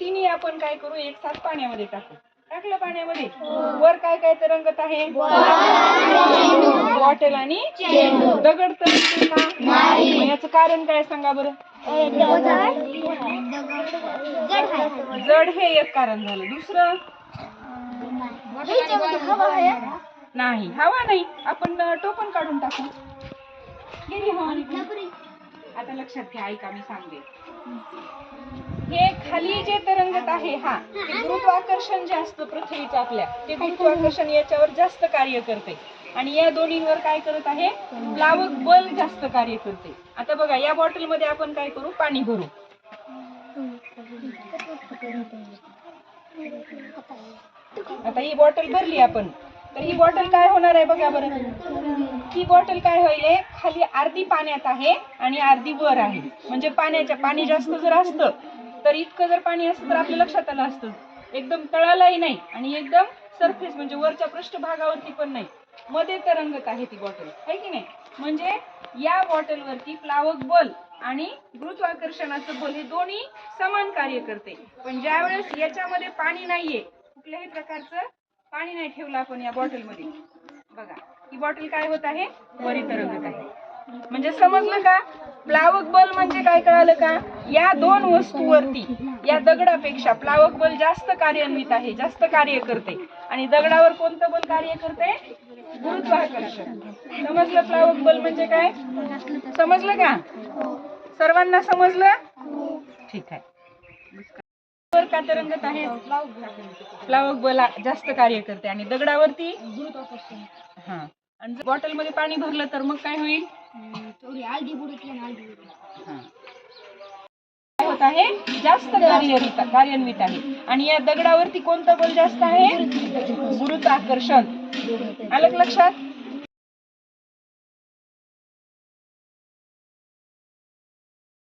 तिन्ही आपण काय करू, एक साथ पाण्यामध्ये टाकू. टाकलं पाण्यामध्ये. वर काय काय तरंगत आहे? बॉटल आणि चेंडू. दगड तरंगते का? नाही. याचं कारण काय सांगा बरं? जड हे एक कारण झालं. दुसरं नाही, हवा नाही. आपण टोपण काढून टाकू. गेली हवा निघून. आता लक्षात घ्या, ऐका मी सांगते. हे खाली जे तरंगत आहे हा, ते गुरुत्वाकर्षण जे असतं पृथ्वीचं आपल्या, ते गुरुत्वाकर्षण याच्यावर जास्त कार्य करते आणि या दोन्हींवर काय करत आहे? प्लावक बल जास्त कार्य करते. आता बघा, या बॉटल मध्ये आपण काय करू? पाणी भरू. आता ही बॉटल भरली आपण, तर ही बॉटल काय होणार आहे बघा बरं. ही बॉटल काय होईल? खाली अर्धी पाण्यात आहे आणि अर्धी वर आहे. म्हणजे पाणी जास्त जर असतं तर इतकं जर पाणी असतं तर आपल्या लक्षात आलं असतं. एकदम तळालाही नाही आणि एकदम सरफेस म्हणजे वरच्या पृष्ठभागावरती पण नाही, मध्ये तरंगत आहे ती बॉटल, आहे की नाही? म्हणजे या बॉटलवरती प्लावक बल आणि गुरुत्वाकर्षणाचं बल हे दोन्ही समान कार्य करते. पण ज्या वेळेस याच्यामध्ये पाणी नाहीये, कुठल्याही प्रकारचं पाणी नाही ठेवलं आपण या बॉटलमध्ये, बघा ही बॉटल काय होत आहे? वरी तरंगत आहे. म्हणजे समजलं का? प्लावक बल म्हणजे काय, कळालं का? या दोन वस्तूवरती या दगडापेक्षा प्लावक बल जास्त कार्यान्वित आहे, जास्त कार्य करते. आणि दगडावर कोणतं बल कार्य करते? गुरुत्वाकर्षण. समजलं प्लावक बल म्हणजे काय? समजलं का? सर्वांना समजलं? ठीक आहे. वर का तरंगत आहे? प्लावक बल जास्त कार्य करते आणि दगडावरती गुरुत्वाकर्षण. हा. आणि बॉटल मध्ये पाणी भरलं तर मग काय होईल? काय होत आहे? जास्त कार्यान्वित आहे. आणि या दगडावरती कोणतं बल जास्त आहे? गुरुत्वाकर्षण. आलं लक्षात?